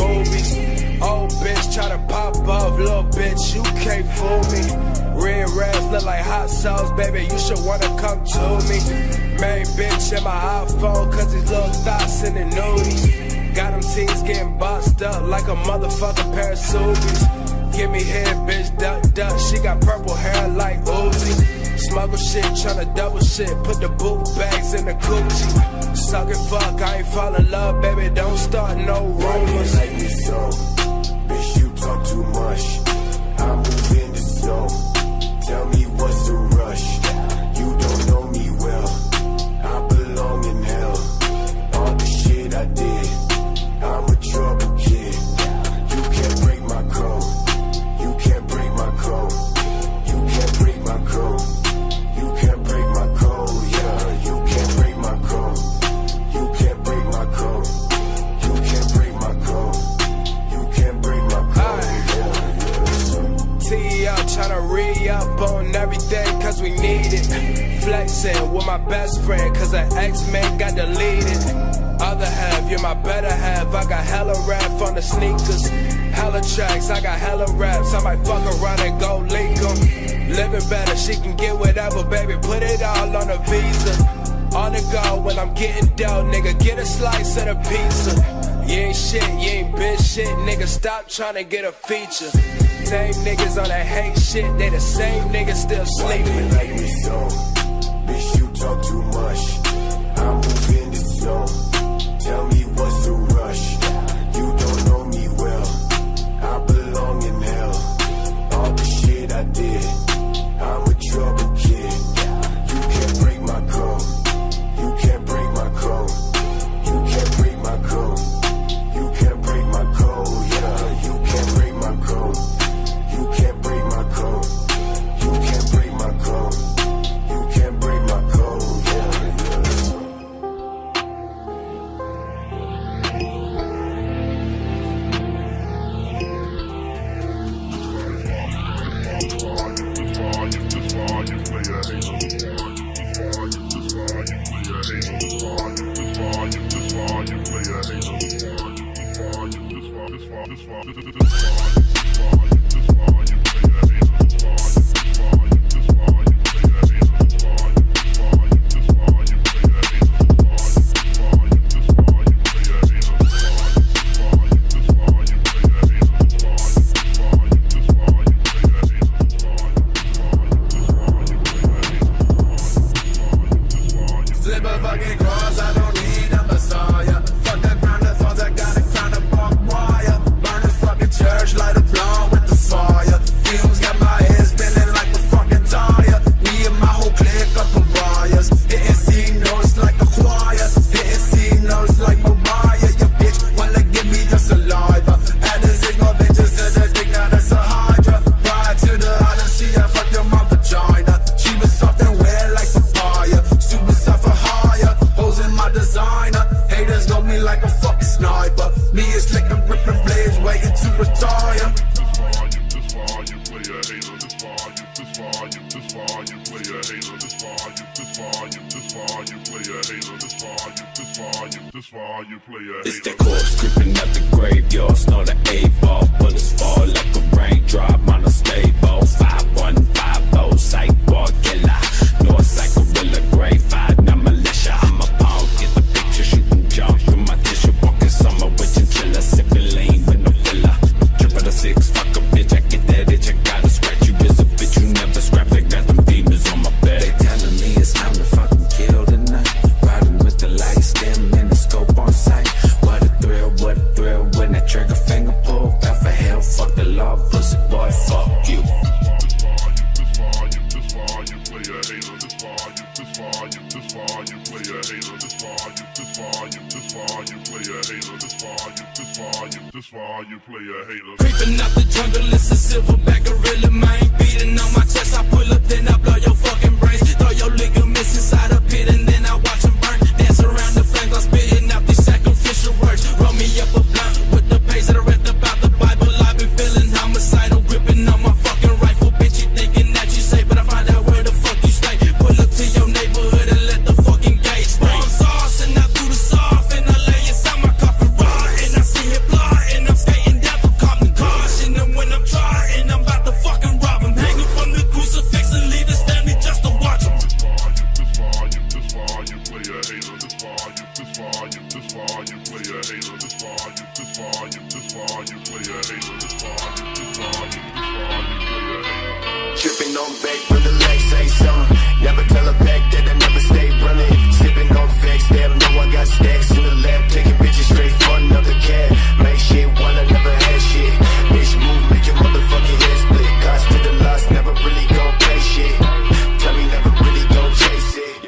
movies. Old bitch try to pop off, little bitch, you can't fool me. Red rags look like hot sauce, baby, you should wanna come to me. Main bitch in my iPhone, cause these little thoughts in the nudies. Got them teens getting boxed up like a motherfucking pair of Subies. Give me head, bitch, duck, duck, she got purple hair like Uzi. Smuggle shit, tryna double shit, put the boot bags in the coochie. Suck it, fuck, I ain't fall in love, baby, don't start no rumors. Like me so, bitch, you talk too much. I move in the snow. Tell me what's the rush. You don't know me well. I belong in hell. All the shit I did, I'm a trouble kid. You can't break my code. You can't break my code. You can't break my code. You can't break my code. Yeah, you can't break my code. You can't break my code. You can't break my code. You can't break my code. Tee up, tryna re-up on everything cause we need it. Flexing with my best friend cause her ex-man got deleted. Other half, you're my better half. I got hella rap on the sneakers. Hella tracks, I got hella raps. I might fuck around and go leak them. Living better, she can get whatever, baby. Put it all on a visa. On the go when I'm getting dough, nigga. Get a slice of the pizza. You ain't shit, you ain't bitch shit, nigga. Stop trying to get a feature. Same niggas on that hate shit, they the same niggas still sleeping. Like me so, bitch, you talk too much. I move in the snow. Tell me what's the rush. You don't know me well. I belong in hell. All the shit I did, I'm a trouble kid. You can't break my code. You can't break my code. You can't break my code. You can't break my code. Yeah, you can't break my code. You can't break my code. You can't break my code. You can't break my code. Yeah, yeah. It's that corpse creeping out the graveyard. Snort the 8-ball, bullets fall like a raindrop on a stable. 5150, sidewalk killer. North side gorilla, grade 5, not militia. I'm a pawn, get the picture, shooting jump through my tissue. Walking summer with chinchilla, sipping lean with no filler. Triple the 6, fuck a bitch, I get that itch, I gotta scratch you. Is a bitch you never scrap, they got them demons on my bed. They telling me it's time to fucking kill tonight. Riding with the light, stem and the scope on sight. What a thrill when that trigger finger pull. Out for hell, fuck the law, pussy boy, fuck you. Creeping out the jungle, it's a silverback gorilla, man. Beating on my chest, I pull up, then I blow your fucking brains. Throw your ligaments inside a pit, and then I watch them burn. Dance around the flames, I'm spitting out these sacrificial words. Roll me up a blunt with the page that I read about the Bible. I've been feeling homicidal, gripping on my fucking rifle. Bitch, you thinking that you safe, but I find out where the fuck you stay. Pull up to your neighborhood and let the fucking gate spray. I'm sauce, and I do the soft, and I lay inside my coffin raw, and I see it blood, and I'm Tripping on back from the legs, say something. Never tell a back that I never stay running. Sipping on facts, damn, know I got stacks in the lab. Taking bitches straight for another cat. Make shit while I never had shit. Bitch move, make your motherfucking head split. Cost to the loss, never really gon' pay shit. Tell me never really gon' chase it.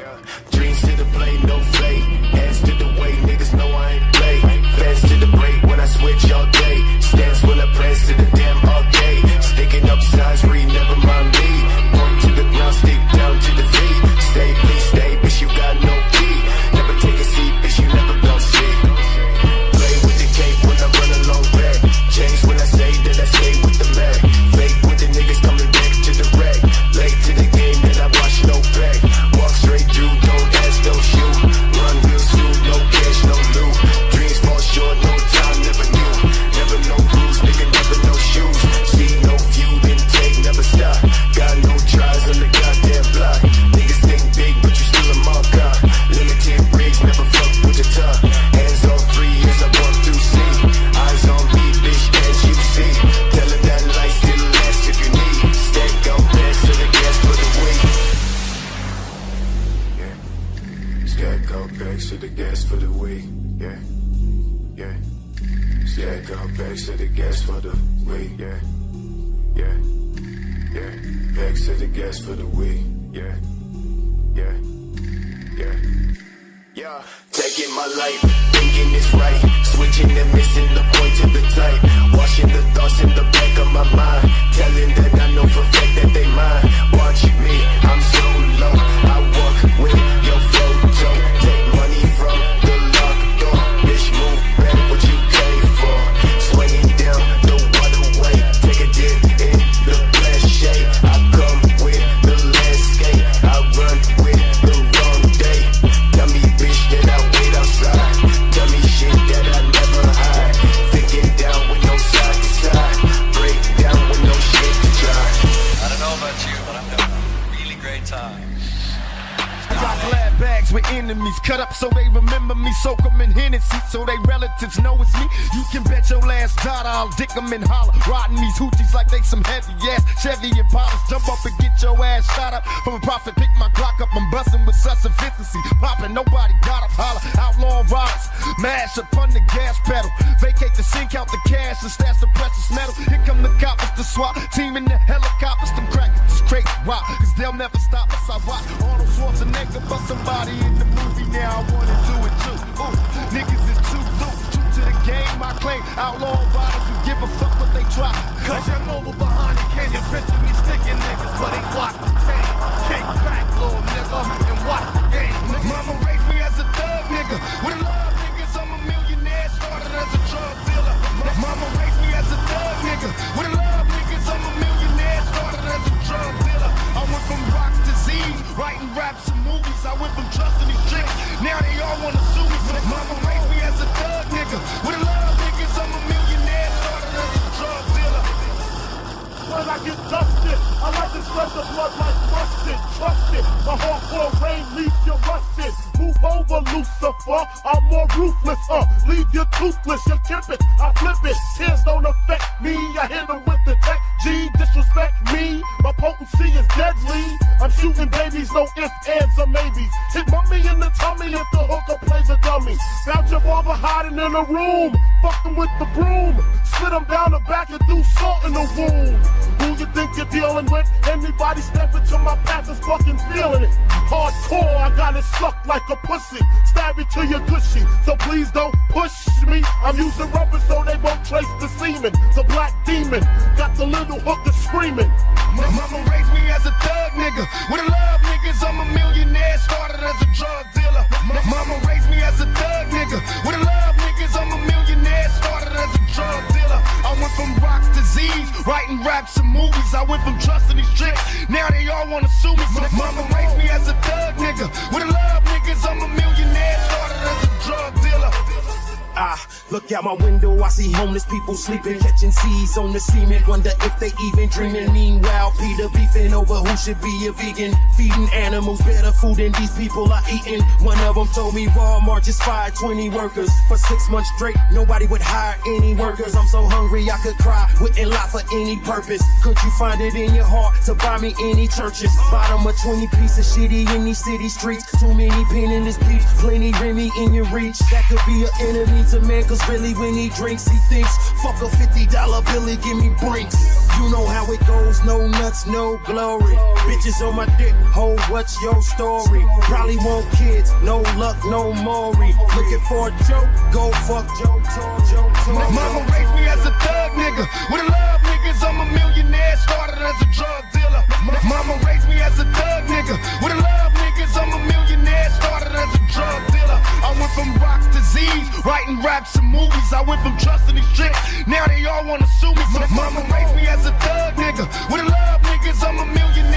Dreams to the play, no fake. Hands to the way, niggas know I ain't play. Fans to the break when I switch all day. Stance when I press to the damn all day. Sticking up signs, read, never mind me. Point to the ground, stick down to the feet. Stay, please stay, bitch, you got no key. Never take a seat, bitch, you never gon' see. Play with the cape when I run along back. Change when I say that I stay with the Mac. Fake with the niggas coming back to the wreck. Late to the game, then I watch no back. Walk straight through, don't ask, don't shoot. Run real soon, no cash, no loot. Dreams fall short, no time, never knew. Never no rules, nigga, never no shoes. See no feud, intake, never stop. Got no tries on the goddamn block. Niggas think big, but you still a marker. Limited rigs, never fuck with the top. Hands on free as I walk through sea. Eyes on me, bitch, can't you see? Tell her that light still lasts if you need. Stack out bags to the gas for the week. Yeah. Stack out bags to the gas for the week. Yeah. Yeah. Stack out bags to the gas for the week. Yeah. Yeah. Yeah. Bags to the gas for the week. Yeah. Yeah. Yeah. Yeah. Taking my life, thinking it's right. Switching and missing the point to the type. Washing the thoughts in the back of my mind. Telling that I know for a fact that they mine. Watch me, I'm so low. I walk with your photo. Take money from the locked door. Bitch, move back what you came for. Swinging down the waterway. Take a dip in the flash shade. I come with the landscape. I run with the wrong day. Tell me, bitch, that I wait outside. Tell me shit that I never hide. Thinking down with no side to side. Break down with no shit to try. I don't know about you, but I'm having a really great time. I got glad bags with enemies cut up so they remember me. Soak them in Hennessy so they relatives know it's me. You can bet your last dollar I'll dick them and holler. Riding these hoochies like they some heavy ass Chevy and Impalas. Jump up and get your ass shot up. From a profit, pick my Glock up. I'm busting with such efficiency. Popping, nobody got up. Holler, outlaw riders. Mash upon the gas pedal. Vacate the scene, count the cash and stash the precious metal. Here come the coppers, the SWAT team in the helicopters. Them crackers, this crazy rock. Cause they'll never stop us. I watch Arnold Schwarzenegger for somebody in the movie. Now I wanna do it too. Ooh, niggas is too loose. True to the game, I claim. Outlaw riders who give a fuck what they try. Cause I'm over behind it. Can you picture me sticking niggas? But they watch the tape. Kick back, little nigga, and watch the game. Mama raised me as a thug nigga. With a lot of niggas, I'm a millionaire. Started as a drug dealer. Mama raised me as a thug nigga. With a lot of niggas, I'm a millionaire. Started as a drug dealer. I went from rocks to Z's, writing raps and movies. I went from trusting these tricks. Now they all wanna sue me. Mama raised me as a thug nigga. With a lot of niggas, I'm a millionaire. Started as a drug dealer. When I get dusted, I like to spread the blood like mustard. Trust it, my hardcore rain leaves you rusted. Move over, Lucifer, I'm more ruthless, leave you toothless, you tip it, I flip it. Tears don't affect me, I hit them with the tech G. Disrespect me, my potency is deadly. I'm shooting babies, no ifs, ands, or maybes. Hit mummy in the tummy if the hooker plays a dummy. Found your barber hiding in a room, fucking with the broom. Spit him down the back and do salt in the wound. Who you think you're dealing with? Anybody step into my path is fucking feeling it. Hardcore, I got it sucked like a pussy. Stab it till you're gushy, so please don't push me. I'm using rubber so they won't trace the semen. The black demon, got the little hooker screaming. Mama raised me as a thug nigga. With a lot of niggas, I'm a millionaire. Started as a drug dealer. Mama raised me as a thug nigga. With a lot of niggas, I'm a millionaire. Started as a drug dealer. I went from rocks to Z's, writing raps and movies. I went from trusting these tricks. Now they all wanna sue me. Mama raised me as a thug nigga. With a lot of niggas, I'm a millionaire. Started as a drug dealer. I look out my window, I see homeless people sleeping, catching seeds on the cement, wonder if they even dreaming. Meanwhile, Peter beefing over who should be a vegan, feeding animals better food than these people are eating. One of them told me Walmart just fired 20 workers for 6 months straight. Nobody would hire any workers. I'm so hungry I could cry, wouldn't lie for any purpose. Could you find it in your heart to buy me any churches? Bottom of 20 piece of shitty in these city streets. Too many penniless peeps, plenty Remy in your reach. That could be an enemy to man, cause really when he drinks he thinks, fuck a $50 billy, give me brinks. You know how it goes, no nuts, no glory. Bitches on my dick, ho, what's your story? Probably want kids, no luck, no mori. Looking for a joke, go fuck Joe Joe. Mama raised me as a thug nigga. With a love niggas, I'm a millionaire, started as a drug dealer. Mama raised me as a thug nigga. With a love niggas, I'm a millionaire, started as a drug dealer. I went from rock to Z's, writing raps and movies. I went from trusting these chicks, now they all wanna sue me. Mama raised me as a thug nigga. With a love niggas, I'm a millionaire.